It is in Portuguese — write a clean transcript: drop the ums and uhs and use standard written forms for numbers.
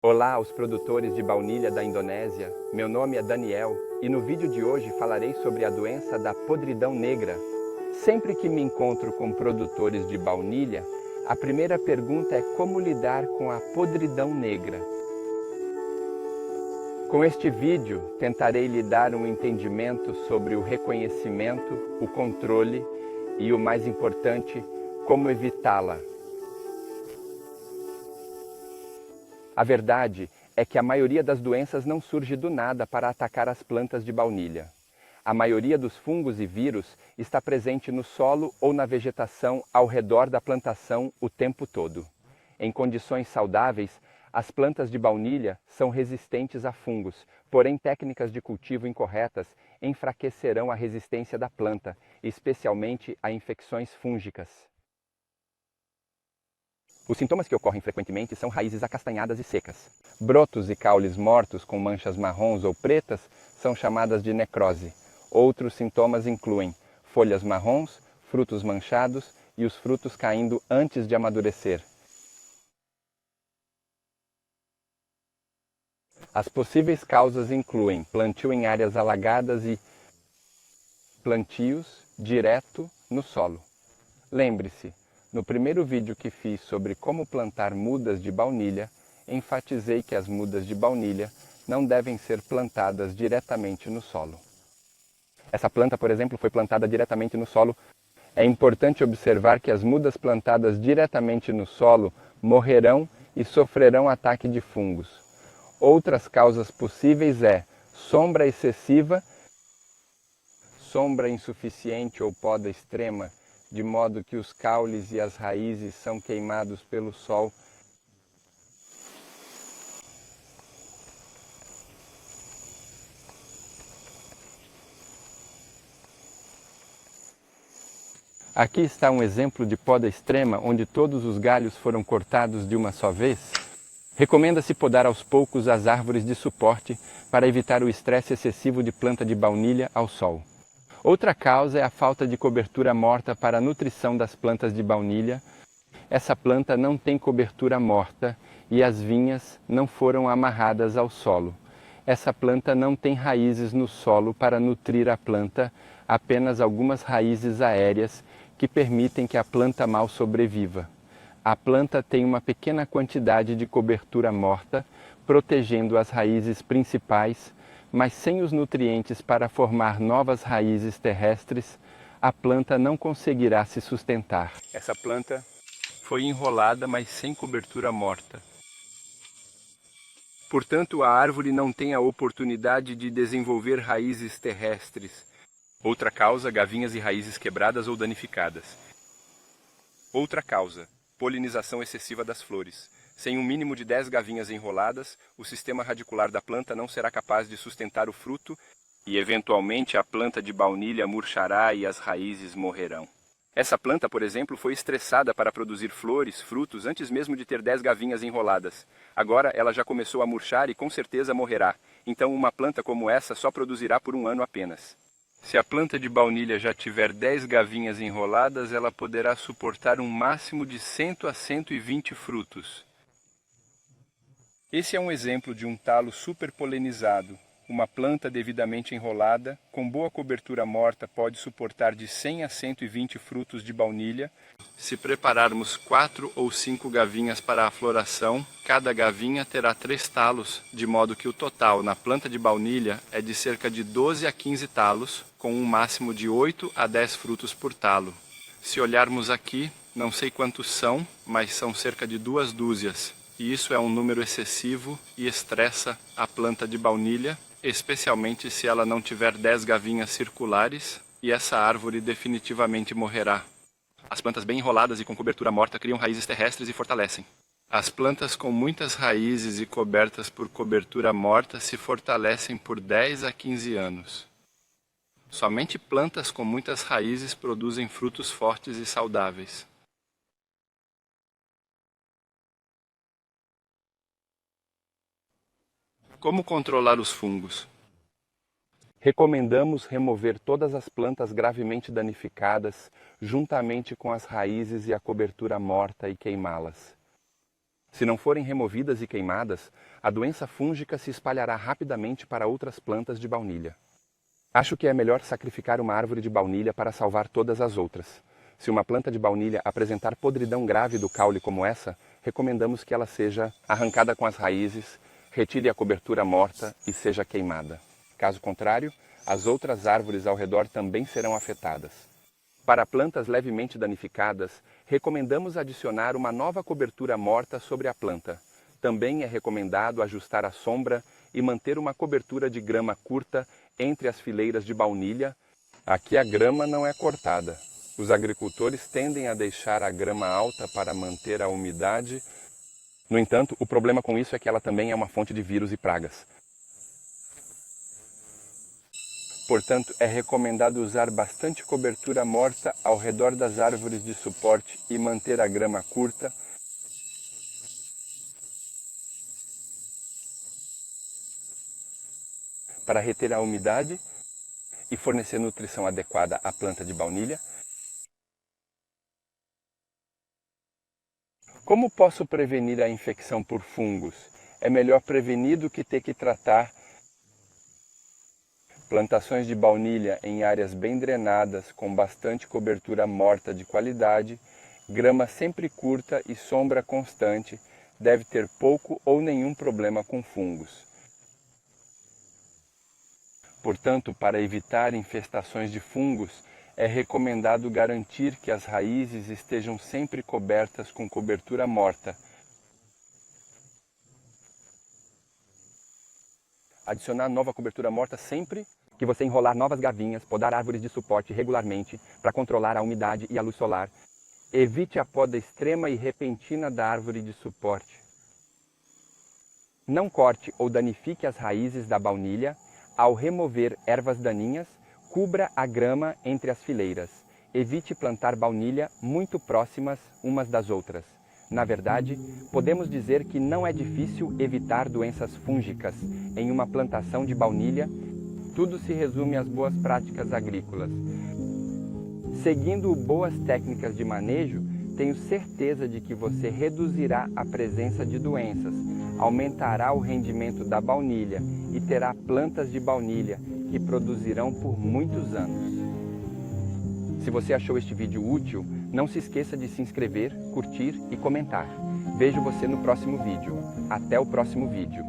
Olá aos produtores de baunilha da Indonésia, meu nome é Daniel e no vídeo de hoje falarei sobre a doença da podridão negra. Sempre que me encontro com produtores de baunilha, a primeira pergunta é como lidar com a podridão negra. Com este vídeo, tentarei lhe dar um entendimento sobre o reconhecimento, o controle e, o mais importante, como evitá-la. A verdade é que a maioria das doenças não surge do nada para atacar as plantas de baunilha. A maioria dos fungos e vírus está presente no solo ou na vegetação ao redor da plantação o tempo todo. Em condições saudáveis, as plantas de baunilha são resistentes a fungos, porém técnicas de cultivo incorretas enfraquecerão a resistência da planta, especialmente a infecções fúngicas. Os sintomas que ocorrem frequentemente são raízes acastanhadas e secas. Brotos e caules mortos com manchas marrons ou pretas são chamadas de necrose. Outros sintomas incluem folhas marrons, frutos manchados e os frutos caindo antes de amadurecer. As possíveis causas incluem plantio em áreas alagadas e plantios direto no solo. Lembre-se, no primeiro vídeo que fiz sobre como plantar mudas de baunilha, enfatizei que as mudas de baunilha não devem ser plantadas diretamente no solo. Essa planta, por exemplo, foi plantada diretamente no solo. É importante observar que as mudas plantadas diretamente no solo morrerão e sofrerão ataque de fungos. Outras causas possíveis é sombra excessiva, sombra insuficiente ou poda extrema, de modo que os caules e as raízes são queimados pelo sol. Aqui está um exemplo de poda extrema, onde todos os galhos foram cortados de uma só vez. Recomenda-se podar aos poucos as árvores de suporte para evitar o estresse excessivo de planta de baunilha ao sol. Outra causa é a falta de cobertura morta para a nutrição das plantas de baunilha. Essa planta não tem cobertura morta e as vinhas não foram amarradas ao solo. Essa planta não tem raízes no solo para nutrir a planta, apenas algumas raízes aéreas que permitem que a planta mal sobreviva. A planta tem uma pequena quantidade de cobertura morta, protegendo as raízes principais, mas sem os nutrientes para formar novas raízes terrestres, a planta não conseguirá se sustentar. Essa planta foi enrolada, mas sem cobertura morta. Portanto, a árvore não tem a oportunidade de desenvolver raízes terrestres. Outra causa, gavinhas e raízes quebradas ou danificadas. Outra causa, polinização excessiva das flores. Sem um mínimo de 10 gavinhas enroladas, o sistema radicular da planta não será capaz de sustentar o fruto e, eventualmente, a planta de baunilha murchará e as raízes morrerão. Essa planta, por exemplo, foi estressada para produzir flores, frutos, antes mesmo de ter 10 gavinhas enroladas. Agora ela já começou a murchar e com certeza morrerá. Então uma planta como essa só produzirá por um ano apenas. Se a planta de baunilha já tiver 10 gavinhas enroladas, ela poderá suportar um máximo de 100 a 120 frutos. Esse é um exemplo de um talo superpolenizado. Uma planta devidamente enrolada, com boa cobertura morta, pode suportar de 100 a 120 frutos de baunilha. Se prepararmos 4 ou 5 gavinhas para a floração, cada gavinha terá 3 talos, de modo que o total na planta de baunilha é de cerca de 12 a 15 talos, com um máximo de 8 a 10 frutos por talo. Se olharmos aqui, não sei quantos são, mas são cerca de 2 dúzias. E isso é um número excessivo e estressa a planta de baunilha, especialmente se ela não tiver 10 gavinhas circulares, e essa árvore definitivamente morrerá. As plantas bem enroladas e com cobertura morta criam raízes terrestres e fortalecem. As plantas com muitas raízes e cobertas por cobertura morta se fortalecem por 10 a 15 anos. Somente plantas com muitas raízes produzem frutos fortes e saudáveis. Como controlar os fungos? Recomendamos remover todas as plantas gravemente danificadas, juntamente com as raízes e a cobertura morta, e queimá-las. Se não forem removidas e queimadas, a doença fúngica se espalhará rapidamente para outras plantas de baunilha. Acho que é melhor sacrificar uma árvore de baunilha para salvar todas as outras. Se uma planta de baunilha apresentar podridão grave do caule como essa, recomendamos que ela seja arrancada com as raízes, retire a cobertura morta e seja queimada. Caso contrário, as outras árvores ao redor também serão afetadas. Para plantas levemente danificadas, recomendamos adicionar uma nova cobertura morta sobre a planta. Também é recomendado ajustar a sombra e manter uma cobertura de grama curta entre as fileiras de baunilha. Aqui a grama não é cortada. Os agricultores tendem a deixar a grama alta para manter a umidade. No entanto, o problema com isso é que ela também é uma fonte de vírus e pragas. Portanto, é recomendado usar bastante cobertura morta ao redor das árvores de suporte e manter a grama curta. Para reter a umidade e fornecer nutrição adequada à planta de baunilha. Como posso prevenir a infecção por fungos? É melhor prevenir do que ter que tratar. Plantações de baunilha em áreas bem drenadas, com bastante cobertura morta de qualidade, grama sempre curta e sombra constante, deve ter pouco ou nenhum problema com fungos. Portanto, para evitar infestações de fungos, é recomendado garantir que as raízes estejam sempre cobertas com cobertura morta. Adicionar nova cobertura morta sempre que você enrolar novas gavinhas, podar árvores de suporte regularmente para controlar a umidade e a luz solar. Evite a poda extrema e repentina da árvore de suporte. Não corte ou danifique as raízes da baunilha. Ao remover ervas daninhas, cubra a grama entre as fileiras. Evite plantar baunilha muito próximas umas das outras. Na verdade, podemos dizer que não é difícil evitar doenças fúngicas em uma plantação de baunilha. Tudo se resume às boas práticas agrícolas. Seguindo boas técnicas de manejo, tenho certeza de que você reduzirá a presença de doenças, aumentará o rendimento da baunilha e terá plantas de baunilha que produzirão por muitos anos. Se você achou este vídeo útil, não se esqueça de se inscrever, curtir e comentar. Vejo você no próximo vídeo. Até o próximo vídeo.